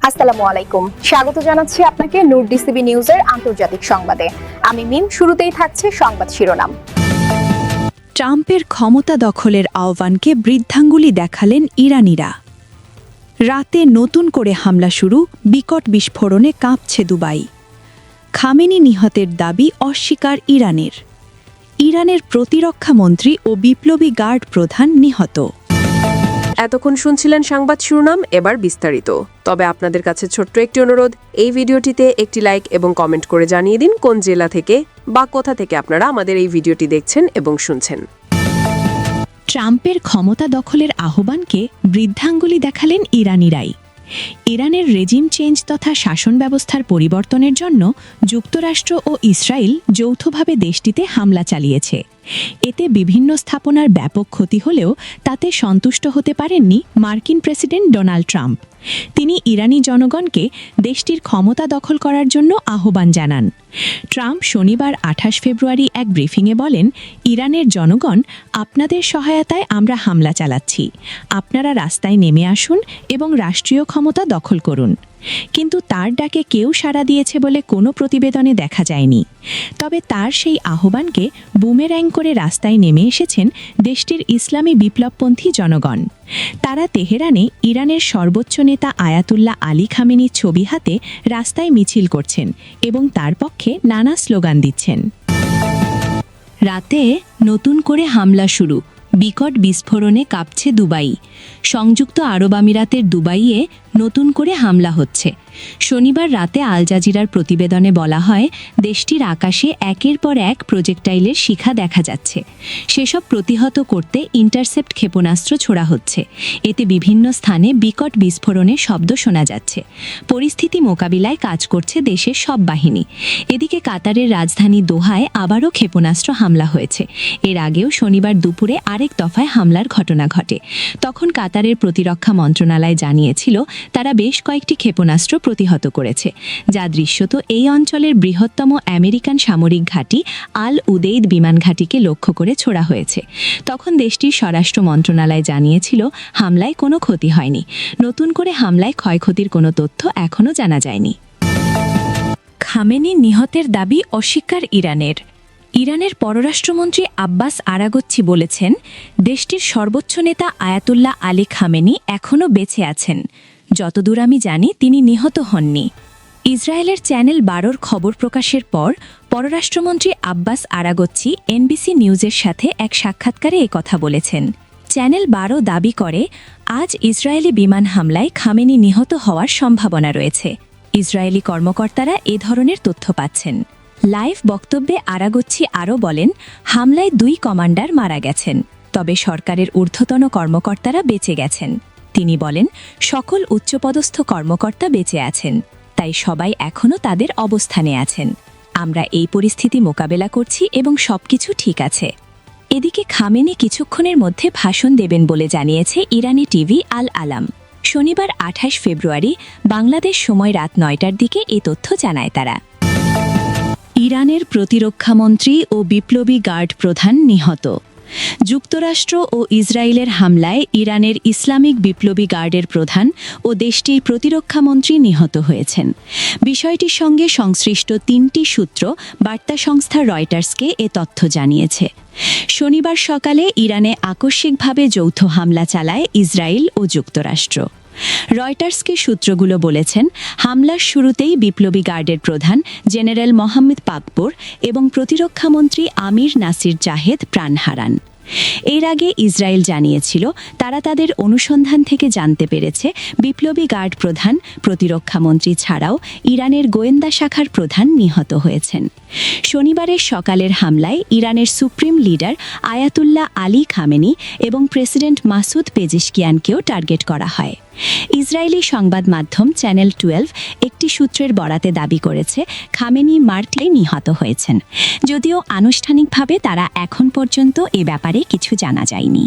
আসসালামু আলাইকুম, স্বাগত জানাচ্ছি আপনাকে নূর ডিসিবি নিউজের আন্তর্জাতিক সংবাদে। আমি মিম। শুরুতেই থাকছে সংবাদ শিরোনাম। ট্রাম্পের ক্ষমতা দখলের আহ্বানকে বৃদ্ধাঙ্গুলি দেখালেন ইরানিরা। রাতে নতুন করে হামলা শুরু, বিকট বিস্ফোরণে কাঁপছে দুবাই। খামেনি নিহতের দাবি অস্বীকার ইরানের। ইরানের প্রতিরক্ষা মন্ত্রী ও বিপ্লবী গার্ড প্রধান নিহত। এতক্ষণ শুনছিলেন সংবাদ শিরোনাম, এবার বিস্তারিত। তবে আপনাদের কাছে ছোট্ট একটি অনুরোধ, এই ভিডিওটিতে একটি লাইক এবং কমেন্ট করে জানিয়ে দিন কোন জেলা থেকে বা কোথা থেকে আপনারা আমাদের এই ভিডিওটি দেখছেন এবং শুনছেন। ট্রাম্পের ক্ষমতা দখলের আহ্বানকে বৃদ্ধাঙ্গুলি দেখালেন ইরানিরাই। ইরানের রেজিম চেঞ্জ তথা শাসন ব্যবস্থার পরিবর্তনের জন্য যুক্তরাষ্ট্র ও ইসরায়েল যৌথভাবে দেশটিতে হামলা চালিয়েছে। এতে বিভিন্ন স্থাপনার ব্যাপক ক্ষতি হলেও তাতে সন্তুষ্ট হতে পারেননি মার্কিন প্রেসিডেন্ট ডোনাল্ড ট্রাম্প। তিনি ইরানি জনগণকে দেশটির ক্ষমতা দখল করার জন্য আহ্বান জানান। ট্রাম্প শনিবার 28 ফেব্রুয়ারি এক ব্রিফিংয়ে বলেন, ইরানের জনগণ, আপনাদের সহায়তায় আমরা হামলা চালাচ্ছি। আপনারা রাস্তায় নেমে আসুন এবং রাষ্ট্রীয় ক্ষমতা দখল করুন। কিন্তু তার ডাকে কেউ সাড়া দিয়েছে বলে কোনো প্রতিবেদনে দেখা যায়নি। তবে তার সেই আহ্বানকে বুমের্যাং করে রাস্তায় নেমে এসেছেন দেশটির ইসলামী বিপ্লবপন্থী জনগণ। তারা তেহরানে ইরানের সর্বোচ্চ নেতা আয়াতুল্লাহ আলী খামেনির ছবি হাতে রাস্তায় মিছিল করছেন এবং তার পক্ষে নানা স্লোগান দিচ্ছেন। রাতে নতুন করে হামলা শুরু, বিকট বিস্ফোরণে কাঁপছে দুবাই। সংযুক্ত আরব আমিরাতের দুবাইয়ে নতুন করে হামলা হচ্ছে। শনিবার রাতে আল জাজিরার প্রতিবেদনে বলা হয়, দেশটির আকাশে একের পর এক প্রজেক্টাইলের শিখা দেখা যাচ্ছে। সেসব প্রতিহত করতে ইন্টারসেপ্ট ক্ষেপণাস্ত্র ছোড়া হচ্ছে। এতে বিভিন্ন স্থানে বিকট বিস্ফোরণের শব্দ শোনা যাচ্ছে। পরিস্থিতি মোকাবিলায় কাজ করছে দেশের সব বাহিনী। এদিকে কাতারের রাজধানী দোহায় আবারও ক্ষেপণাস্ত্র হামলা হয়েছে। এর আগেও শনিবার দুপুরে আরেক দফায় হামলার ঘটনা ঘটে। তখন কাতারের প্রতিরক্ষা মন্ত্রণালয় জানিয়েছিল, তারা বেশ কয়েকটি ক্ষেপণাস্ত্র প্রতিহত করেছে, যা দৃশ্যত এই অঞ্চলের বৃহত্তম আমেরিকান সামরিক ঘাঁটি আল উদেইদ বিমান ঘাঁটিকে লক্ষ্য করে ছোড়া হয়েছে। তখন দেশটির স্বরাষ্ট্র মন্ত্রণালয় জানিয়েছিল, হামলায় কোনো ক্ষতি হয়নি। নতুন করে হামলায় ক্ষয়ক্ষতির কোনো তথ্য এখনও জানা যায়নি। খামেনি নিহতের দাবি অস্বীকার ইরানের। ইরানের পররাষ্ট্রমন্ত্রী আব্বাস আরাগচ্চি বলেছেন, দেশটির সর্বোচ্চ নেতা আয়াতুল্লাহ আলী খামেনি এখনও বেঁচে আছেন। যতদূর আমি জানি, তিনি নিহত হননি। ইসরায়েলের চ্যানেল 12 খবর প্রকাশের পর পররাষ্ট্রমন্ত্রী আব্বাস আরাগচ্চি এনবিসি নিউজের সাথে এক সাক্ষাৎকারে কথা বলেছেন। চ্যানেল 12 দাবি করে, আজ ইসরায়েলি বিমান হামলায় খামেনি নিহত হওয়ার সম্ভাবনা রয়েছে। ইসরায়েলি কর্মকর্তারা এ ধরনের তথ্য পাচ্ছেন। লাইভ বক্তব্যে আরাগচ্চি আরও বলেন, হামলায় 2 কমান্ডার মারা গেছেন, তবে সরকারের ঊর্ধ্বতন কর্মকর্তারা বেঁচে গেছেন। তিনি বলেন, সকল উচ্চপদস্থ কর্মকর্তা বেঁচে আছেন, তাই সবাই এখনও তাদের অবস্থানে আছেন। আমরা এই পরিস্থিতি মোকাবেলা করছি এবং সবকিছু ঠিক আছে। এদিকে খামেনি কিছুক্ষণের মধ্যে ভাষণ দেবেন বলে জানিয়েছে ইরানি টিভি আল আলাম। শনিবার 28 ফেব্রুয়ারি বাংলাদেশ সময় রাত 9টার দিকে এই তথ্য জানায় তারা। ইরানের প্রতিরক্ষামন্ত্রী ও বিপ্লবী গার্ড প্রধান নিহত। যুক্তরাষ্ট্র ও ইসরায়েলের হামলায় ইরানের ইসলামিক বিপ্লবী গার্ডের প্রধান ও দেশটির প্রতিরক্ষামন্ত্রী নিহত হয়েছেন। বিষয়টির সঙ্গে সংশ্লিষ্ট 3টি সূত্র বার্তা সংস্থা রয়টার্সকে এ তথ্য জানিয়েছে। শনিবার সকালে ইরানে আকস্মিকভাবে যৌথ হামলা চালায় ইসরায়েল ও যুক্তরাষ্ট্র। রয়টার্সকে সূত্রগুলো বলেছেন, হামলার শুরুতেই বিপ্লবী গার্ডের প্রধান জেনারেল মোহাম্মদ পাকপোর এবং প্রতিরক্ষামন্ত্রী আমির নাসির জাহেদ প্রাণ হারান। এর আগে ইসরায়েল জানিয়েছিল, তারা তাদের অনুসন্ধান থেকে জানতে পেরেছে বিপ্লবী গার্ড প্রধান, প্রতিরক্ষামন্ত্রী ছাড়াও ইরানের গোয়েন্দা শাখার প্রধান নিহত হয়েছেন। শনিবারের সকালের হামলায় ইরানের supreme leader Ayatollah Ali Khamenei এবং প্রেসিডেন্ট মাসুদ পেজিশকিয়ানকেও টার্গেট করা হয়। ইসরায়েলি সংবাদ মাধ্যম চ্যানেল 12 একটি সূত্রের বরাতে দাবি করেছে, খামেনি মার্টিলে নিহত হয়েছেন, যদিও আনুষ্ঠানিকভাবে তারা এখন পর্যন্ত এ ব্যাপারে কিছু জানা যায়নি।